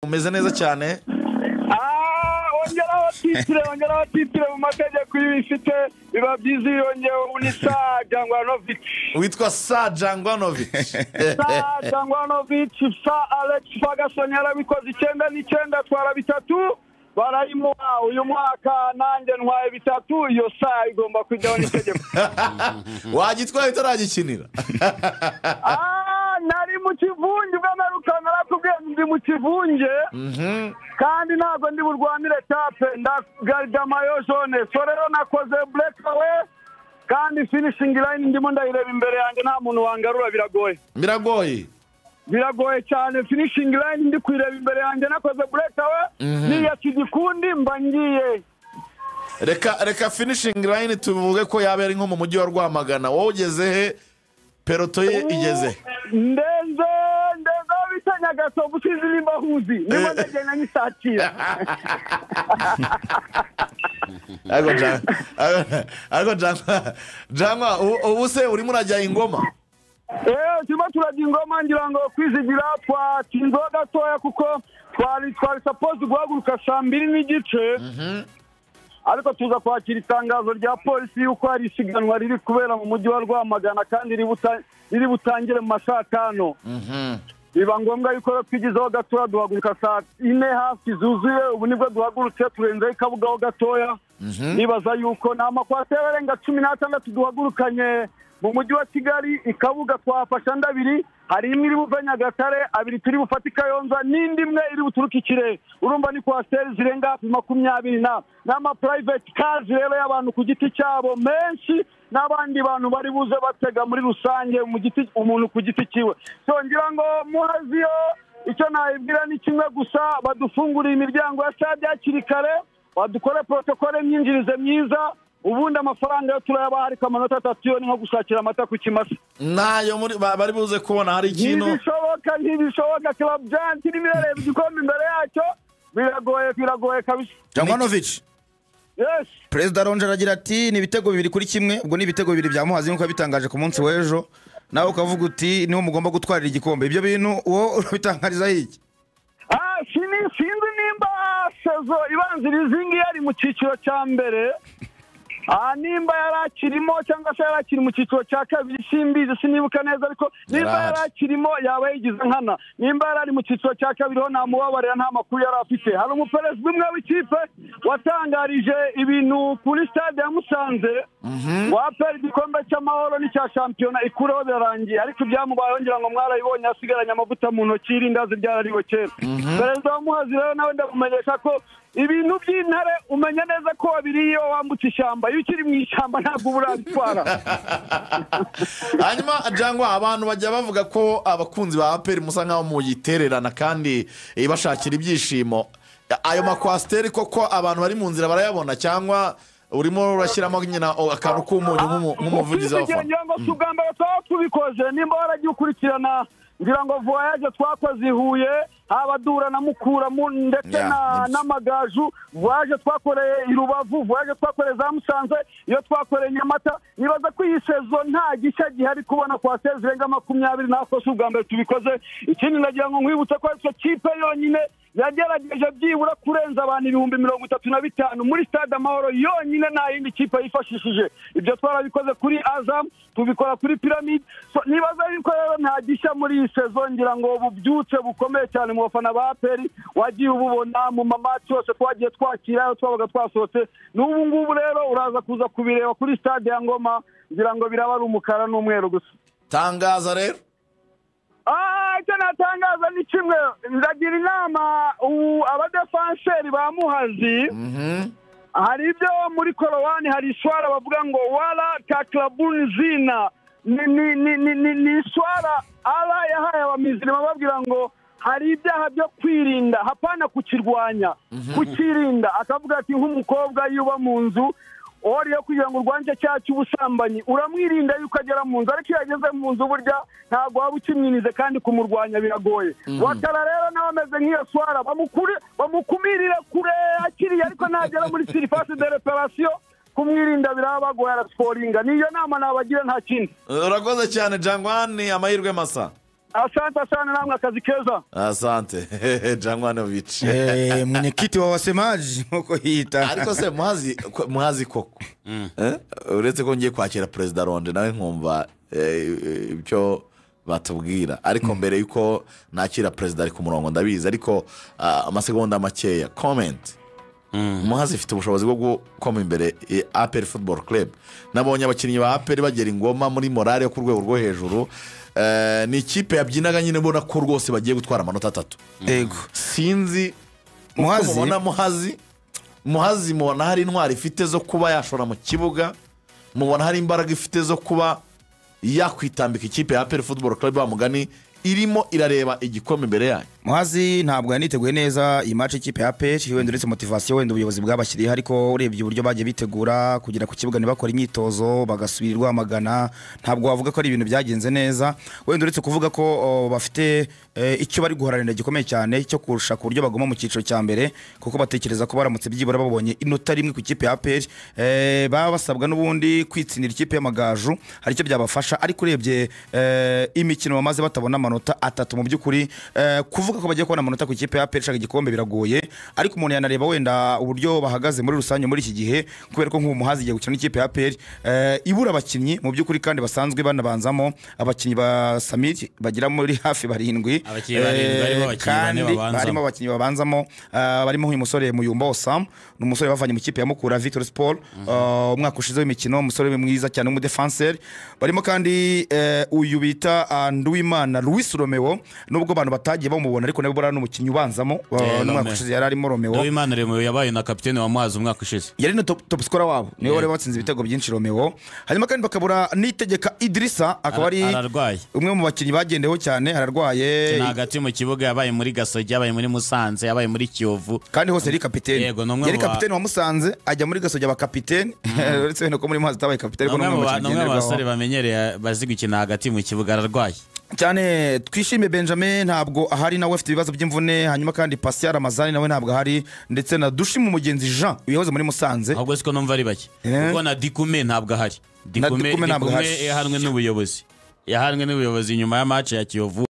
umeze neza cyane. ongeraho titire mu mategeko y'ibifite biba byiza yongewe unisa Jangwanovic. Witwa Sa Jangwanovic. Sa Jangwanovic, Sa Alex Ferguson yarabikoze 9-9 twara 3 barayimuha uyu mwaka nanjye ntwaye 3 iyo Sa igomba kujyaho n'itegeko. Wagitwaye utaragikinira. Nari mu kivunge bw'amerukana narakubwiye ndi mu kivunge kandi ntabwo ndi burwanire tape ndagarida mayo jaune so rero nakoze breakaway kandi finishing line ndimo ndayireba imbere yanjye nta muntu wangarura biragoye cyane finishing line ndi kwireba imbere yanjye nakoze breakaway niya kigikundi mba ngiye reka finishing line tuvuge ko yabera nko mu mujyi wa Rwamagana wowe ugeze he peloto ye igeze ndenze bitanya gato busizi limbahuzi ndimo ndagenda nyisatira Ariko Jangwa ubuse urimo urajya ingoma turimo turajya ingoma ngira ngo kwizigira twatinzo gatoya kuko twari suppose guhaguruka 2:30 ariko tuza kwakira itangazo rya polisi yuko hari isiganwa riri kubera mu mujyi wa Rwamagana kandi riri butangire mu masaha 5 biba ngombwa yuko twigizeho gatoya duhaguruka 4 hafi zuzuye ubu nibwo duhagurutse turenze ikabugaho gatoya nibaza yuko n'amakwatera arenga 16 duhagurukanye mu mujyi wa Kigali ikabuga twafasha ndabiri hari imwe iri buva Nyagatare abiri turi bufatika Kayonza n'indi imwe iri buturuka Ikirere urumva ni kwaseri zirenga 20 n'ama private cars rero y'abantu ku giti cyabo menshi n'abandi bantu bari buze batega muri rusange mu giti umuntu ku giti kiwe so ngira ngo muhaziyo icyo nayibwira ni kimwe gusa badufunguriye imiryango ya stade yakiri kare badukore protocole myinjirize myiza ubundi amafaranga yo turayaba hari kamanota 3 yo nko gushakira amata ku kimasa nayo muri bari buze kubona hari ikintu ntibishoboka club giant n'imirere igikombe imbere yacyo biragoye kabisa. Jangwanovic yes President Ronje aragira ati ni ibitego 2-1 ubwo ni ibitego 2 bya Muhazi nkuko bitangaje ku munsi w'ejo nawe ukavuga uti niho mugomba gutwarira igikombe ibyo bintu uwo urabitangariza iki? Sinzi nimba sezo ibanziriza ingi yari mu cyiciro cya mbere nimba yarakirimo cyangwa se yarakiri mu cyiciro cya kabiri simbizi sinibuka neza ariko nimba yarakirimo yaba yigize nkana nimba yarari mu cyiciro cya kabiri ho namubabarira nta makuru yari afite hari umuperezida umwe w'ikipe watangarije ibintu kuri stade ya Musanze wapera igikombe cy'amahoro n'icya shampiyona ikureho birarangiye ariko byamubayeho ngira ngo mwarayibonye asigaranye amavuta mu ntoki irindazi byarariho kera perezida wa Muhazi rero nawe ndakumenyesha ko ibintu by'intare umenya neza ko wabiriye wambutse ishyamba iyo ukiri mu ishyamba ntabwo burabitwara. Hanyuma Jangwa abantu bajya bavuga ko abakunzi ba APR musa nkaho muyitererana kandi bashakira ibyishimo ayo makwasteri koko abantu bari mu nzira barayabona cyangwa urimo urashyiramo nyina akantu k'umunyu nk'umuvugizi w'abafana ngira ngo tugamba tubikoze nimba waragiye ukurikirana ngira ngo voyage twakoze Huye abadura na Mukura ndetse n'amagaju voyage twakoreye i Rubavu voyage twakoreye za Musanze iyo twakoreye Nyamata nibaza ko iyi sezo nta gishya gihari kubona kwa sezi renga 20 nako sugamba tubikoze ikindi ndagira ngo nkwibutse ko icyo kipe yonyine yagerageje byibura kurenza abantu 35,000 muri stade Amahoro yonyine nta yindi kipe yifashishije ibyo twarabikoze kuri Azam tubikora kuri Pyramid so nibaza yuko nta gishya muri iyi sezo ngira ngo bubyutse bukomeye cyane mu bafana ba APR wagiye ububona mu mamati yose twagiye twakira twabaga twasohotse n'ubu ngubu rero uraza kuza kubireba kuri stade ya Ngoma ngira ngo biraba ari umukara n'umweru gusa tangaza rero icyo natangaza ni kimwe ndagira inama abadefanseri ba Muhazi hari ibyo muri Korowani hari iswara bavuga ngo wala taklabun zina ni iswara ala yahaye abamizirima babwira ngo hari ibyaha byo kwirinda hapana kukirwanya kukirinda akavuga ati nk'umukobwa yuba mu nzu oriyo kugira ngo urwanje cyacu ubusambanyi uramwirinda yuko agera mu nzu ariko yageze mu nzu burya ntabwo waba ukimwinize kandi kumurwanya biragoye watara rero nawe ameze nk'iyo swara bamukumirire kure akiriye ariko nagera muri surface de reparation kumwirinda birabagoye arasporinga niyo nama nabagira nta kindi urakoze cyane Jangwani amahirwe masa Asante sana, namwe akazi keza. Asante Jangwanovic. Mwenyekiti wa wasemaji nkuko hita. Ariko se muhazi koko. Uretse ko ngiye kwakira President Ronde nawe nkumva ibyo batubwira, ariko mbere yuko nakira President ari ku murongo ndabizi, ariko amasegonda makeya comment. Muhazi ifite ubushobozi bwo gukoma imbere APR Football Club. Nabonye abakinnyi ba APR bagera ingoma muri morale yo ku rwego rwo hejuru. Ni ikipe yabyinaga nyine mbona ko rwose bagiye gutwara amanota 3. Yego. Sinzi mubona Muhazi mubona hari intwari ifite zo kuba yashora mu kibuga, mubona hari imbaraga ifite zo kuba yakwitambika ikipe ya APR Football Club bamugani irimo irareba igikombe imbere yayo. Muhazi ntabwo yaniteguye neza iyi match ikipe ya APR, wenda uretse motivation wenda ubuyobozi bwabashyiriye, ariko urebye uburyo bagiye bitegura kugira ku kibuga ntibakora imyitozo bagasubirirwa amagana, ntabwo wavuga ko ari ibintu byagenze neza. Wenda uretse kuvuga ko bafite icyo bari guharanira gikomeye cyane cyo kurusha ku buryo bagoma mu cyiciro cya mbere, kuko batekereza ko baramutse byibura babonye inota rimwe ku ikipe ya APR baba basabwa n'ubundi kwitsindira ikipe y'amagaju, hari icyo byabafasha. Ariko urebye imikino bamaze batabona amanota 3 mu by'ukuri, kuvuga ko bagiye kubona amanota ku ikipe ya APR ishaka igikombe biragoye. Ariko umuntu yanareba wenda uburyo bahagaze muri rusange muri iki gihe, kubera ko nk'umuhazi igiye gukina n'ikipe ya APR ibura abakinnyi mu by'ukuri kandi basanzwe banabanzamo abakinnyi ba Samir bagira muri hafi 7, kandi barimo abakinnyi babanzamo barimo uyu musore Muyumba Osam, n'umusore bavanye mu kipe ya Mukura Victor Sport umwaka ushize w'imikino, umusore mwiza cyane w'umudefenseur. Barimo kandi uyu bita Nduwimana Luis Romeo, nubwo abantu batagiye bamubona ariko nabo bara n'umukinnyi ubanzamo n'umwaka ushize yari arimo Romeo. Nduwimana Romeo yabaye na kapiteni wa Muhazi umwaka ushize, yari no top scorer wabo, niwe wari watsinze ibitego byinshi Romeo. Hanyuma kandi bakabura Nitegeka Idrissa, akaba ari umwe mu bakinnyi bagendeho cyane, ararwaye hagati mu kibuga, yabaye muri Gasogi, yabaye muri Musanze, yabaye muri Kiyovu, kandi hose yari kapiteni. Yari kapiteni wa Musanze ajya muri Gasogi aba kapiteni, uretse no ko muri Muhazi tabaye kapiteni, ko n'umwe basare bamenyereye bazi gukina hagati mu kibuga ararwaye cyane. Twishime Benjamin ntabwo ahari, nawe afite ibibazo by'imvune. Hanyuma kandi Pasiya Ramazani nawe ntabwo ahari, ndetse na Dushima Umugenzi Jean uyoboze muri Musanze, ahubwo siko numva ari bake, kuko na Dikume ntabwo ahari. Dikume yahanwe n'ubuyobozi nyuma ya match ya Kiyovu.